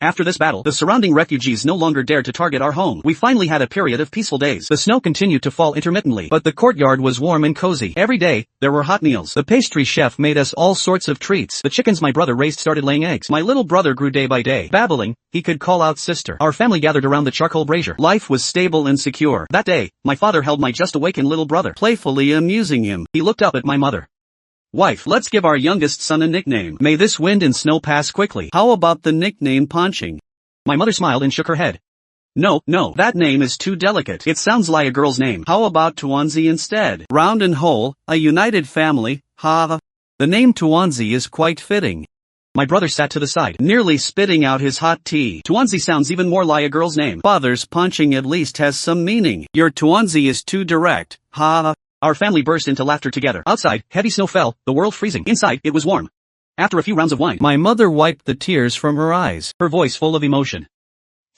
After this battle, the surrounding refugees no longer dared to target our home. We finally had a period of peaceful days. The snow continued to fall intermittently, but the courtyard was warm and cozy. Every day, there were hot meals. The pastry chef made us all sorts of treats. The chickens my brother raised started laying eggs. My little brother grew day by day. Babbling, he could call out sister. Our family gathered around the charcoal brazier. Life was stable and secure. That day, my father held my just awakened little brother, playfully amusing him. He looked up at my mother. "Wife, let's give our youngest son a nickname. May this wind and snow pass quickly. How about the nickname Ponching?" My mother smiled and shook her head. No, that name is too delicate. It sounds like a girl's name. How about Tuanzi instead? Round and whole, a united family, ha. The name Tuanzi is quite fitting. My brother sat to the side, nearly spitting out his hot tea. Tuanzi sounds even more like a girl's name. Father's Ponching at least has some meaning. Your Tuanzi is too direct, ha. Our family burst into laughter together. Outside, heavy snow fell, the world freezing. Inside, it was warm. After a few rounds of wine, my mother wiped the tears from her eyes, her voice full of emotion.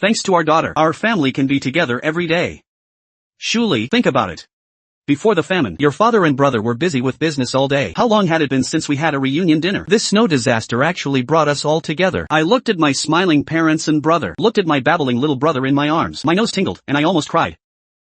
"Thanks to our daughter, our family can be together every day. Shuli, think about it. Before the famine, your father and brother were busy with business all day. How long had it been since we had a reunion dinner? This snow disaster actually brought us all together." I looked at my smiling parents and brother, looked at my babbling little brother in my arms. My nose tingled, and I almost cried.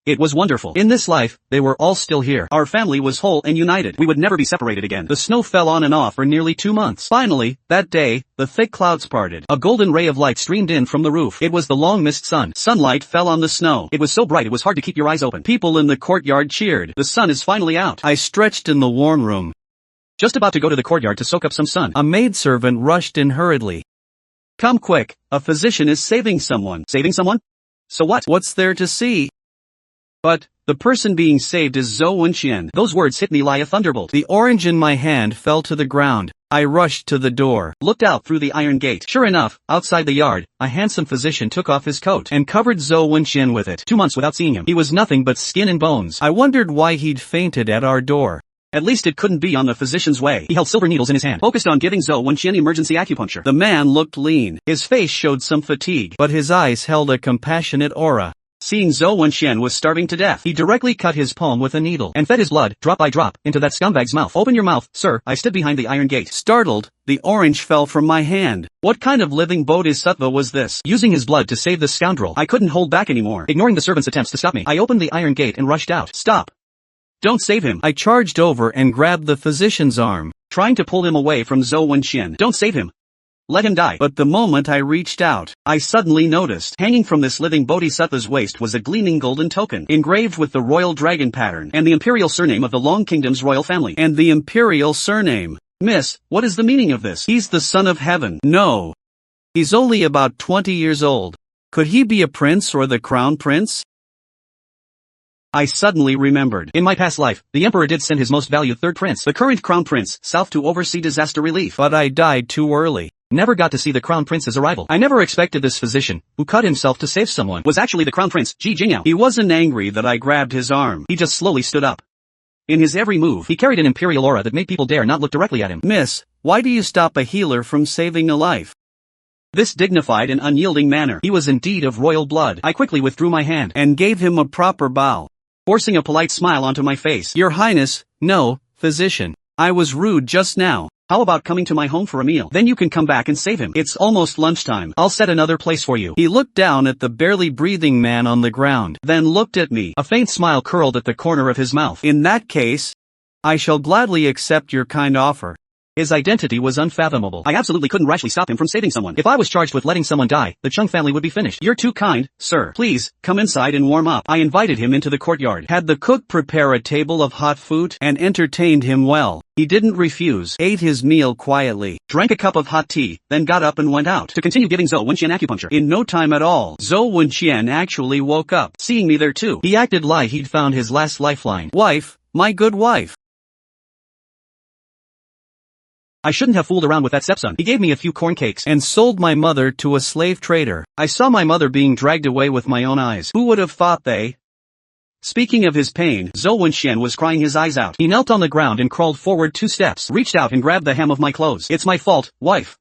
It was wonderful. In this life, they were all still here. Our family was whole and united. We would never be separated again. The snow fell on and off for nearly 2 months. Finally, that day, the thick clouds parted. A golden ray of light streamed in from the roof. It was the long-missed sun. Sunlight fell on the snow. It was so bright it was hard to keep your eyes open. People in the courtyard cheered. The sun is finally out. I stretched in the warm room, just about to go to the courtyard to soak up some sun. A maidservant rushed in hurriedly. "Come quick, a physician is saving someone." "Saving someone? So what? What's there to see?" "But, the person being saved is Zhou Wenqian." Those words hit me like a thunderbolt. The orange in my hand fell to the ground. I rushed to the door, looked out through the iron gate. Sure enough, outside the yard, a handsome physician took off his coat and covered Zhou Wenxian with it. 2 months without seeing him. He was nothing but skin and bones. I wondered why he'd fainted at our door. At least it couldn't be on the physician's way. He held silver needles in his hand, focused on giving Zhou Wenxian emergency acupuncture. The man looked lean. His face showed some fatigue, but his eyes held a compassionate aura. Seeing Zhou Wenxian was starving to death, he directly cut his palm with a needle and fed his blood, drop by drop, into that scumbag's mouth. Open your mouth, sir. I stood behind the iron gate. Startled, the orange fell from my hand. What kind of living bodhisattva was this? Using his blood to save the scoundrel. I couldn't hold back anymore. Ignoring the servant's attempts to stop me, I opened the iron gate and rushed out. Stop! Don't save him. I charged over and grabbed the physician's arm, trying to pull him away from Zhou Wenxian. Don't save him. Let him die. But the moment I reached out, I suddenly noticed, hanging from this living bodhisattva's waist was a gleaming golden token, engraved with the royal dragon pattern, and the imperial surname of the Long Kingdom's royal family. And the imperial surname. Miss, what is the meaning of this? He's the son of heaven. No. He's only about 20 years old. Could he be a prince or the crown prince? I suddenly remembered. In my past life, the emperor did send his most valued third prince, the current crown prince, south to oversee disaster relief. But I died too early. Never got to see the crown prince's arrival. I never expected this physician, who cut himself to save someone, was actually the crown prince, Ji Jingyao. He wasn't angry that I grabbed his arm. He just slowly stood up. In his every move, he carried an imperial aura that made people dare not look directly at him. Miss, why do you stop a healer from saving a life? This dignified and unyielding manner. He was indeed of royal blood. I quickly withdrew my hand and gave him a proper bow, forcing a polite smile onto my face. Your Highness, no, physician. I was rude just now. How about coming to my home for a meal? Then you can come back and save him. It's almost lunchtime. I'll set another place for you. He looked down at the barely breathing man on the ground, then looked at me. A faint smile curled at the corner of his mouth. In that case, I shall gladly accept your kind offer. His identity was unfathomable. I absolutely couldn't rashly stop him from saving someone. If I was charged with letting someone die, the Chung family would be finished. You're too kind, sir. Please, come inside and warm up. I invited him into the courtyard, had the cook prepare a table of hot food, and entertained him well. He didn't refuse, ate his meal quietly, drank a cup of hot tea, then got up and went out to continue giving Zhou Wenxian acupuncture. In no time at all, Zhou Wenxian actually woke up, seeing me there too. He acted like he'd found his last lifeline. Wife, my good wife. I shouldn't have fooled around with that stepson. He gave me a few corn cakes and sold my mother to a slave trader. I saw my mother being dragged away with my own eyes. Who would have thought they? Speaking of his pain, Zhou Wenxian was crying his eyes out. He knelt on the ground and crawled forward 2 steps, reached out and grabbed the hem of my clothes. It's my fault, wife.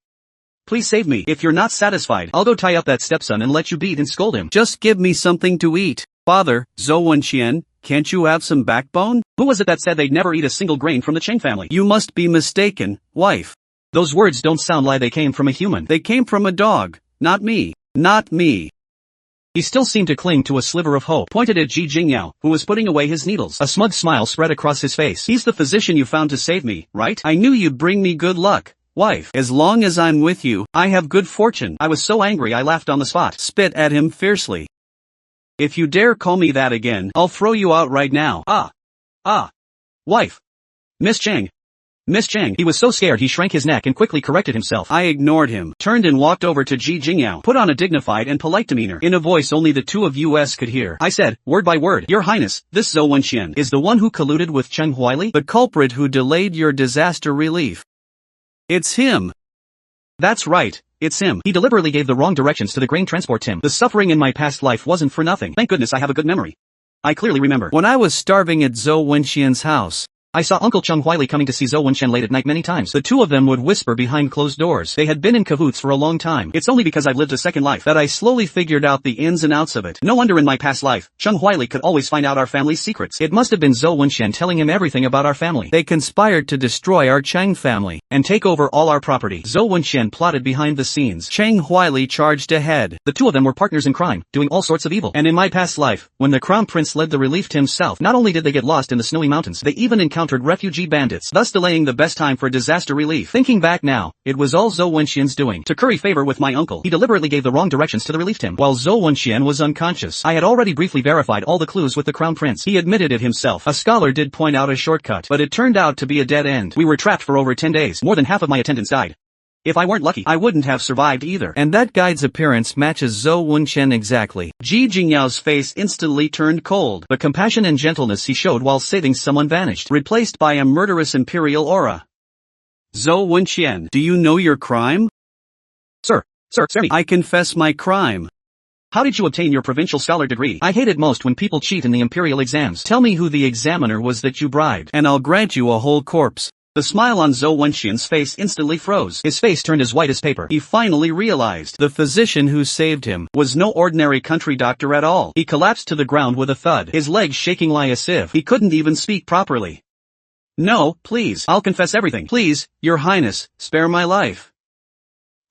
Please save me. If you're not satisfied, I'll go tie up that stepson and let you beat and scold him. Just give me something to eat. Father, Zhou Wenxian, can't you have some backbone? Who was it that said they'd never eat a single grain from the Cheng family? You must be mistaken, wife. Those words don't sound like they came from a human. They came from a dog. Not me. Not me. He still seemed to cling to a sliver of hope, pointed at Ji Jingyao, who was putting away his needles. A smug smile spread across his face. He's the physician you found to save me, right? I knew you'd bring me good luck, wife. As long as I'm with you, I have good fortune. I was so angry I laughed on the spot. Spit at him fiercely. If you dare call me that again, I'll throw you out right now. Wife. Miss Cheng. Miss Cheng. He was so scared he shrank his neck and quickly corrected himself. I ignored him, turned and walked over to Ji Jingyao, put on a dignified and polite demeanor, in a voice only the two of us could hear. I said, word by word, Your Highness, this Zhou Wenxian is the one who colluded with Cheng Huaili, the culprit who delayed your disaster relief. It's him. That's right. It's him. He deliberately gave the wrong directions to the grain transport team. The suffering in my past life wasn't for nothing. Thank goodness I have a good memory. I clearly remember. When I was starving at Zhou Wenxian's house, I saw Uncle Cheng Huaili coming to see Zhou Wenxian late at night many times. The two of them would whisper behind closed doors. They had been in cahoots for a long time. It's only because I've lived a second life that I slowly figured out the ins and outs of it. No wonder in my past life, Cheng Huaili could always find out our family's secrets. It must have been Zhou Wenxian telling him everything about our family. They conspired to destroy our Cheng family and take over all our property. Zhou Wenxian plotted behind the scenes. Cheng Huaili charged ahead. The two of them were partners in crime, doing all sorts of evil. And in my past life, when the crown prince led the relief to himself, not only did they get lost in the snowy mountains, they even encountered refugee bandits, thus delaying the best time for disaster relief. Thinking back now, it was all Zhou Wenxian's doing. To curry favor with my uncle, he deliberately gave the wrong directions to the relief team, while Zhou Wenxian was unconscious. I had already briefly verified all the clues with the crown prince. He admitted it himself. A scholar did point out a shortcut, but it turned out to be a dead end. We were trapped for over 10 days. More than half of my attendants died. If I weren't lucky, I wouldn't have survived either. And that guide's appearance matches Zhou Wenxian exactly. Ji Jingyao's face instantly turned cold. The compassion and gentleness he showed while saving someone vanished, replaced by a murderous imperial aura. Zhou Wenqian, do you know your crime? Sir, spare me. I confess my crime. How did you obtain your provincial scholar degree? I hate it most when people cheat in the imperial exams. Tell me who the examiner was that you bribed, and I'll grant you a whole corpse. The smile on Zhou Wenqian's face instantly froze. His face turned as white as paper. He finally realized the physician who saved him was no ordinary country doctor at all. He collapsed to the ground with a thud, his legs shaking like as if he couldn't even speak properly. No, please, I'll confess everything. Please, Your Highness, spare my life.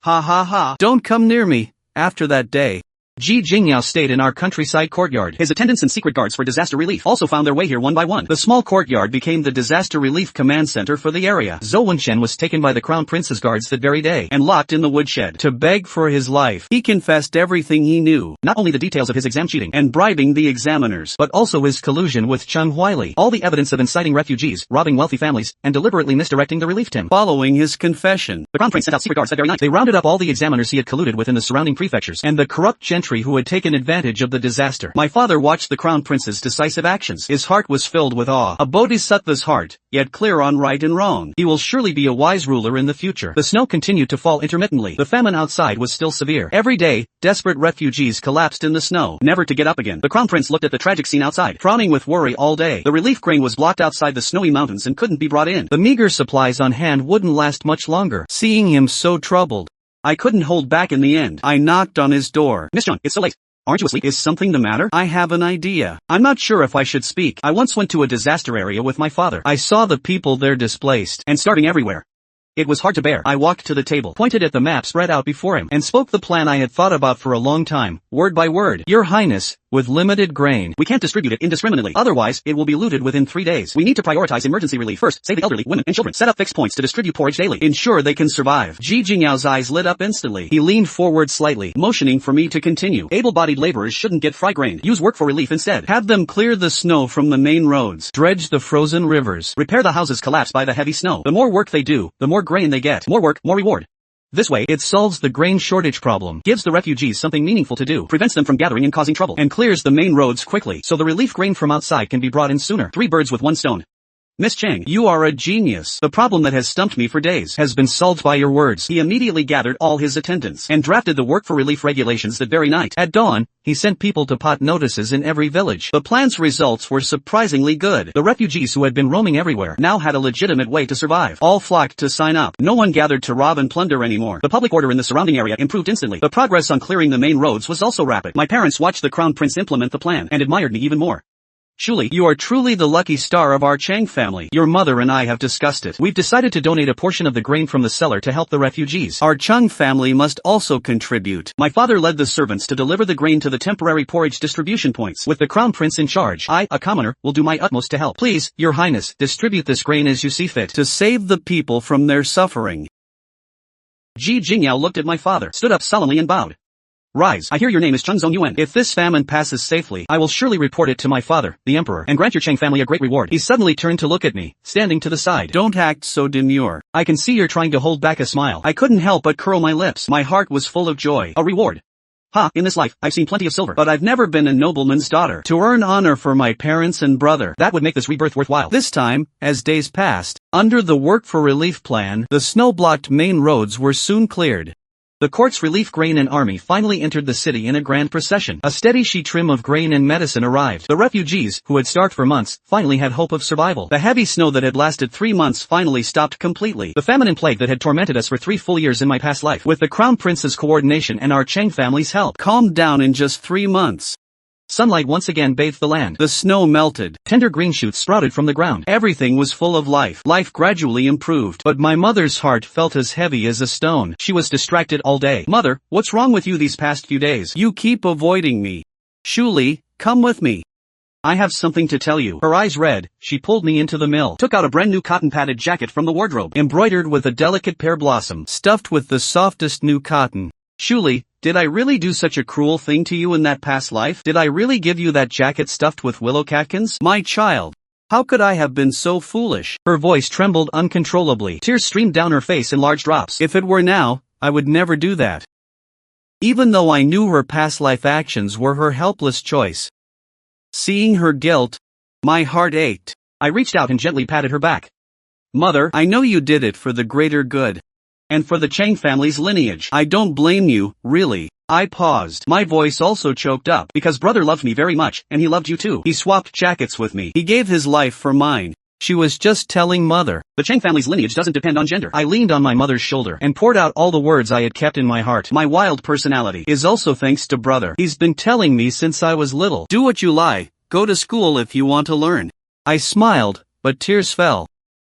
Ha ha ha. Don't come near me. After that day, Ji Jingyao stayed in our countryside courtyard. His attendants and secret guards for disaster relief also found their way here one by one. The small courtyard became the disaster relief command center for the area. Zhou Wenqian was taken by the crown prince's guards that very day and locked in the woodshed to beg for his life. He confessed everything he knew, not only the details of his exam cheating and bribing the examiners, but also his collusion with Cheng Huili, all the evidence of inciting refugees, robbing wealthy families, and deliberately misdirecting the relief team. Following his confession, the crown prince sent out secret guards that very night. They rounded up all the examiners he had colluded with in the surrounding prefectures and the corrupt gentry who had taken advantage of the disaster. My father watched the crown prince's decisive actions. His heart was filled with awe. A bodhisattva's heart, yet clear on right and wrong. He will surely be a wise ruler in the future. The snow continued to fall intermittently. The famine outside was still severe. Every day, desperate refugees collapsed in the snow, never to get up again. The crown prince looked at the tragic scene outside, frowning with worry all day. The relief grain was blocked outside the snowy mountains and couldn't be brought in. The meager supplies on hand wouldn't last much longer. Seeing him so troubled, I couldn't hold back in the end. I knocked on his door. Miss Chung, it's so late. Aren't you asleep? Is something the matter? I have an idea. I'm not sure if I should speak. I once went to a disaster area with my father. I saw the people there displaced and starving everywhere. It was hard to bear. I walked to the table, pointed at the map spread out before him, and spoke the plan I had thought about for a long time, word by word. Your Highness, with limited grain, we can't distribute it indiscriminately. Otherwise, it will be looted within 3 days. We need to prioritize emergency relief first. Save the elderly, women, and children. Set up fixed points to distribute porridge daily. Ensure they can survive. Ji Jingyao's eyes lit up instantly. He leaned forward slightly, motioning for me to continue. Able-bodied laborers shouldn't get fry grained. Use work for relief instead. Have them clear the snow from the main roads. Dredge the frozen rivers. Repair the houses collapsed by the heavy snow. The more work they do, the more grain they get. More work, more reward. This way, it solves the grain shortage problem, gives the refugees something meaningful to do, prevents them from gathering and causing trouble, and clears the main roads quickly, so the relief grain from outside can be brought in sooner. 3 birds with 1 stone. Miss Chang, you are a genius. The problem that has stumped me for days has been solved by your words. He immediately gathered all his attendants and drafted the work for relief regulations that very night. At dawn, he sent people to pot notices in every village. The plan's results were surprisingly good. The refugees who had been roaming everywhere now had a legitimate way to survive. All flocked to sign up. No one gathered to rob and plunder anymore. The public order in the surrounding area improved instantly. The progress on clearing the main roads was also rapid. My parents watched the crown prince implement the plan and admired me even more. Shuli, you are truly the lucky star of our Chang family. Your mother and I have discussed it. We've decided to donate a portion of the grain from the cellar to help the refugees. Our Chang family must also contribute. My father led the servants to deliver the grain to the temporary porridge distribution points. With the crown prince in charge, I, a commoner, will do my utmost to help. Please, Your Highness, distribute this grain as you see fit, to save the people from their suffering. Ji Jingyao looked at my father, stood up solemnly and bowed. Rise, I hear your name is Cheng Zongyuan. If this famine passes safely, I will surely report it to my father, the emperor, and grant your Chang family a great reward. He suddenly turned to look at me, standing to the side. Don't act so demure. I can see you're trying to hold back a smile. I couldn't help but curl my lips. My heart was full of joy. A reward. In this life, I've seen plenty of silver, but I've never been a nobleman's daughter. To earn honor for my parents and brother, that would make this rebirth worthwhile. This time, as days passed, under the work for relief plan, the snow-blocked main roads were soon cleared. The court's relief grain and army finally entered the city in a grand procession. A steady sheet-trim of grain and medicine arrived. The refugees, who had starved for months, finally had hope of survival. The heavy snow that had lasted 3 months finally stopped completely. The famine and plague that had tormented us for 3 full years in my past life, with the crown prince's coordination and our Chang family's help, calmed down in just 3 months. Sunlight once again bathed the land. The snow melted. Tender green shoots sprouted from the ground. Everything was full of life. Life gradually improved. But my mother's heart felt as heavy as a stone. She was distracted all day. Mother, what's wrong with you these past few days? You keep avoiding me. Shuli, come with me. I have something to tell you. Her eyes red, she pulled me into the mill, took out a brand new cotton-padded jacket from the wardrobe, embroidered with a delicate pear blossom, stuffed with the softest new cotton. Shuli, did I really do such a cruel thing to you in that past life? Did I really give you that jacket stuffed with willow catkins? My child, how could I have been so foolish? Her voice trembled uncontrollably. Tears streamed down her face in large drops. If it were now, I would never do that. Even though I knew her past life actions were her helpless choice. Seeing her guilt, my heart ached. I reached out and gently patted her back. Mother, I know you did it for the greater good. And for the Chang family's lineage. I don't blame you, really. I paused. My voice also choked up, because brother loved me very much, and he loved you too. He swapped jackets with me. He gave his life for mine. She was just telling mother. The Chang family's lineage doesn't depend on gender. I leaned on my mother's shoulder and poured out all the words I had kept in my heart. My wild personality is also thanks to brother. He's been telling me since I was little. Do what you like. Go to school if you want to learn. I smiled, but tears fell.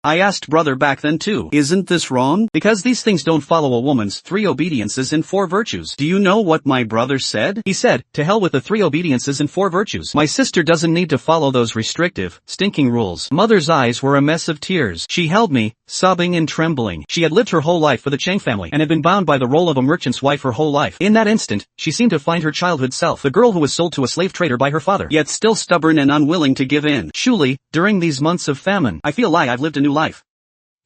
I asked brother back then too. Isn't this wrong? Because these things don't follow a woman's 3 obediences and 4 virtues. Do you know what my brother said? He said, to hell with the 3 obediences and 4 virtues. My sister doesn't need to follow those restrictive, stinking rules. Mother's eyes were a mess of tears. She held me, sobbing and trembling. She had lived her whole life for the Chang family and had been bound by the role of a merchant's wife her whole life. In that instant, she seemed to find her childhood self, the girl who was sold to a slave trader by her father, yet still stubborn and unwilling to give in. Surely, during these months of famine, I feel like I've lived a new life.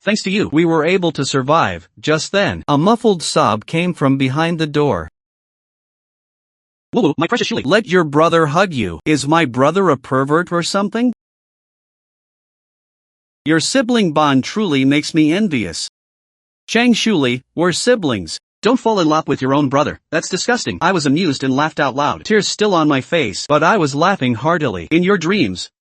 Thanks to you, we were able to survive. Just then, a muffled sob came from behind the door. Woo, my precious Shuli. Let your brother hug you. Is my brother a pervert or something? Your sibling bond truly makes me envious. Chang Shuli, we're siblings. Don't fall in love with your own brother. That's disgusting. I was amused and laughed out loud. Tears still on my face, but I was laughing heartily. In your dreams.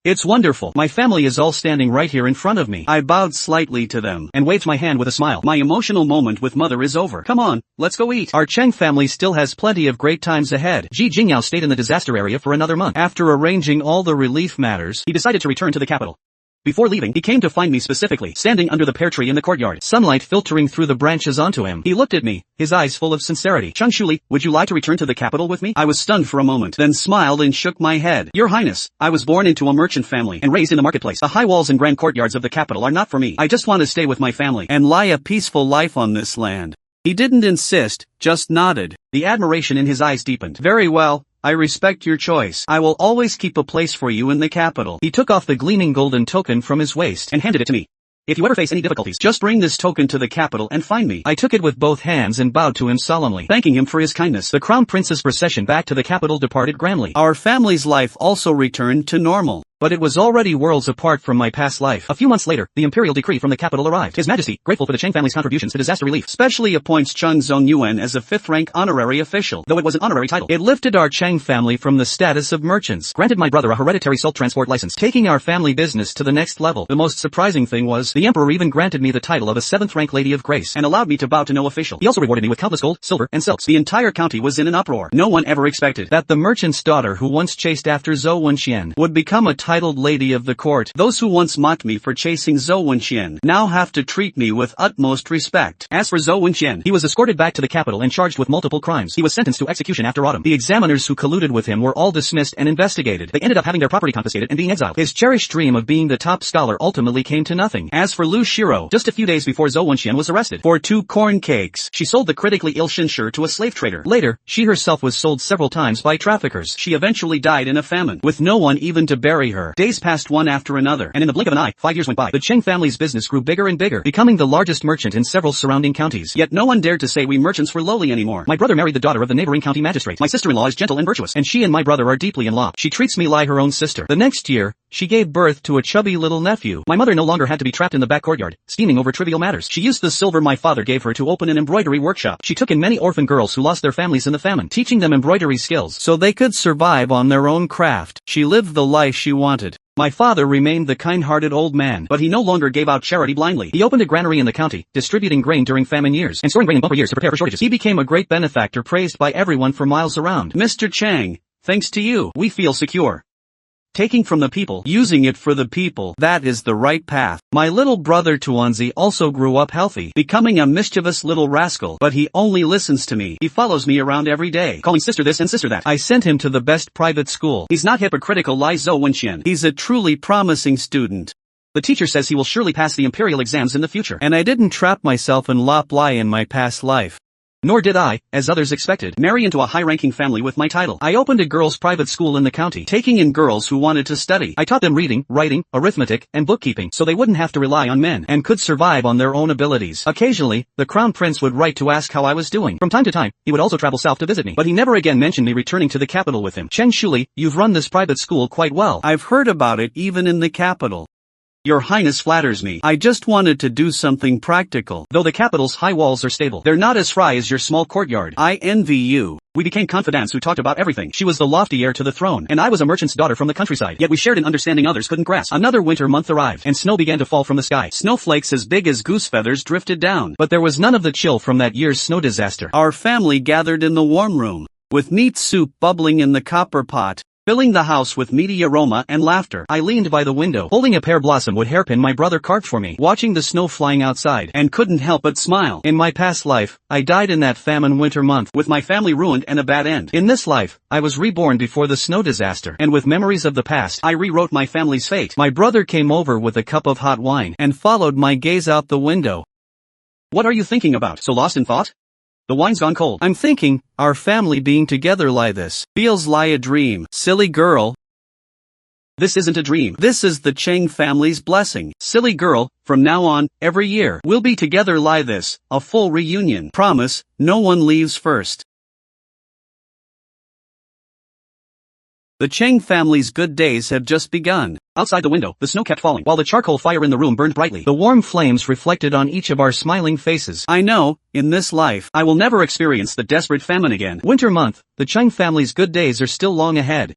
It's wonderful. My family is all standing right here in front of me. I bowed slightly to them and waved my hand with a smile. My emotional moment with mother is over. Come on, let's go eat. Our Cheng family still has plenty of great times ahead. Ji Jingyao stayed in the disaster area for another month. After arranging all the relief matters, he decided to return to the capital. Before leaving, he came to find me specifically, standing under the pear tree in the courtyard, sunlight filtering through the branches onto him. He looked at me, his eyes full of sincerity. Chang Shuli, would you like to return to the capital with me? I was stunned for a moment, then smiled and shook my head. Your Highness, I was born into a merchant family and raised in the marketplace. The high walls and grand courtyards of the capital are not for me. I just want to stay with my family and lie a peaceful life on this land. He didn't insist, just nodded. The admiration in his eyes deepened. Very well. I respect your choice. I will always keep a place for you in the capital. He took off the gleaming golden token from his waist and handed it to me. If you ever face any difficulties, just bring this token to the capital and find me. I took it with both hands and bowed to him solemnly, thanking him for his kindness. The crown prince's procession back to the capital departed grandly. Our family's life also returned to normal. But it was already worlds apart from my past life. A few months later, the imperial decree from the capital arrived. His Majesty, grateful for the Chang family's contributions to disaster relief, specially appoints Chung Zongyuan as a 5th-rank honorary official. Though it was an honorary title, it lifted our Chang family from the status of merchants, granted my brother a hereditary salt transport license, taking our family business to the next level. The most surprising thing was, the emperor even granted me the title of a 7th-rank lady of grace, and allowed me to bow to no official. He also rewarded me with countless gold, silver, and silks. The entire county was in an uproar. No one ever expected that the merchant's daughter who once chased after Zhou Wenxian would become a titled lady of the court. Those who once mocked me for chasing Zhou Wenxian now have to treat me with utmost respect. As for Zhou Wenxian, he was escorted back to the capital and charged with multiple crimes. He was sentenced to execution after autumn. The examiners who colluded with him were all dismissed and investigated. They ended up having their property confiscated and being exiled. His cherished dream of being the top scholar ultimately came to nothing. As for Lu Shiro, just a few days before Zhou Wenxian was arrested for 2 corn cakes, she sold the critically ill Shinshir to a slave trader. Later, she herself was sold several times by traffickers. She eventually died in a famine, with no one even to bury her. Days passed one after another, and in the blink of an eye, 5 years went by. The Cheng family's business grew bigger and bigger, becoming the largest merchant in several surrounding counties. Yet no one dared to say we merchants were lowly anymore. My brother married the daughter of the neighboring county magistrate. My sister-in-law is gentle and virtuous, and she and my brother are deeply in law. She treats me like her own sister. The next year, she gave birth to a chubby little nephew. My mother no longer had to be trapped in the back courtyard, scheming over trivial matters. She used the silver my father gave her to open an embroidery workshop. She took in many orphan girls who lost their families in the famine, teaching them embroidery skills so they could survive on their own craft. She lived the life she wanted. My father remained the kind-hearted old man, but he no longer gave out charity blindly. He opened a granary in the county, distributing grain during famine years, and storing grain in bumper years to prepare for shortages. He became a great benefactor praised by everyone for miles around. Mr. Chang, thanks to you, we feel secure. Taking from the people, using it for the people, that is the right path. My little brother Tuanzi also grew up healthy, becoming a mischievous little rascal, but he only listens to me. He follows me around every day, calling sister this and sister that. I sent him to the best private school. He's not hypocritical like Zhou Wenxian. He's a truly promising student. The teacher says he will surely pass the imperial exams in the future. And I didn't trap myself in lop lie in my past life. Nor did I, as others expected, marry into a high-ranking family with my title. I opened a girls' private school in the county, taking in girls who wanted to study. I taught them reading, writing, arithmetic, and bookkeeping, so they wouldn't have to rely on men, and could survive on their own abilities. Occasionally, the crown prince would write to ask how I was doing. From time to time, he would also travel south to visit me, but he never again mentioned me returning to the capital with him. Cheng Shuli, you've run this private school quite well. I've heard about it even in the capital. Your Highness flatters me. I just wanted to do something practical. Though the capital's high walls are stable, they're not as spry as your small courtyard. I envy you. We became confidants who talked about everything. She was the lofty heir to the throne, and I was a merchant's daughter from the countryside. Yet we shared an understanding others couldn't grasp. Another winter month arrived, and snow began to fall from the sky. Snowflakes as big as goose feathers drifted down. But there was none of the chill from that year's snow disaster. Our family gathered in the warm room, with meat soup bubbling in the copper pot, filling the house with meaty aroma and laughter. I leaned by the window, holding a pear blossom wood hairpin my brother carved for me, watching the snow flying outside, and couldn't help but smile. In my past life, I died in that famine winter month, with my family ruined and a bad end. In this life, I was reborn before the snow disaster, and with memories of the past, I rewrote my family's fate. My brother came over with a cup of hot wine, and followed my gaze out the window. What are you thinking about? So lost in thought? The wine's gone cold. I'm thinking, our family being together like this feels like a dream. Silly girl. This isn't a dream. This is the Chang family's blessing. Silly girl, from now on, every year, we'll be together like this, a full reunion. Promise, no one leaves first. The Chang family's good days have just begun. Outside the window, the snow kept falling, while the charcoal fire in the room burned brightly. The warm flames reflected on each of our smiling faces. I know, in this life, I will never experience the desperate famine again. Winter month, the Chang family's good days are still long ahead.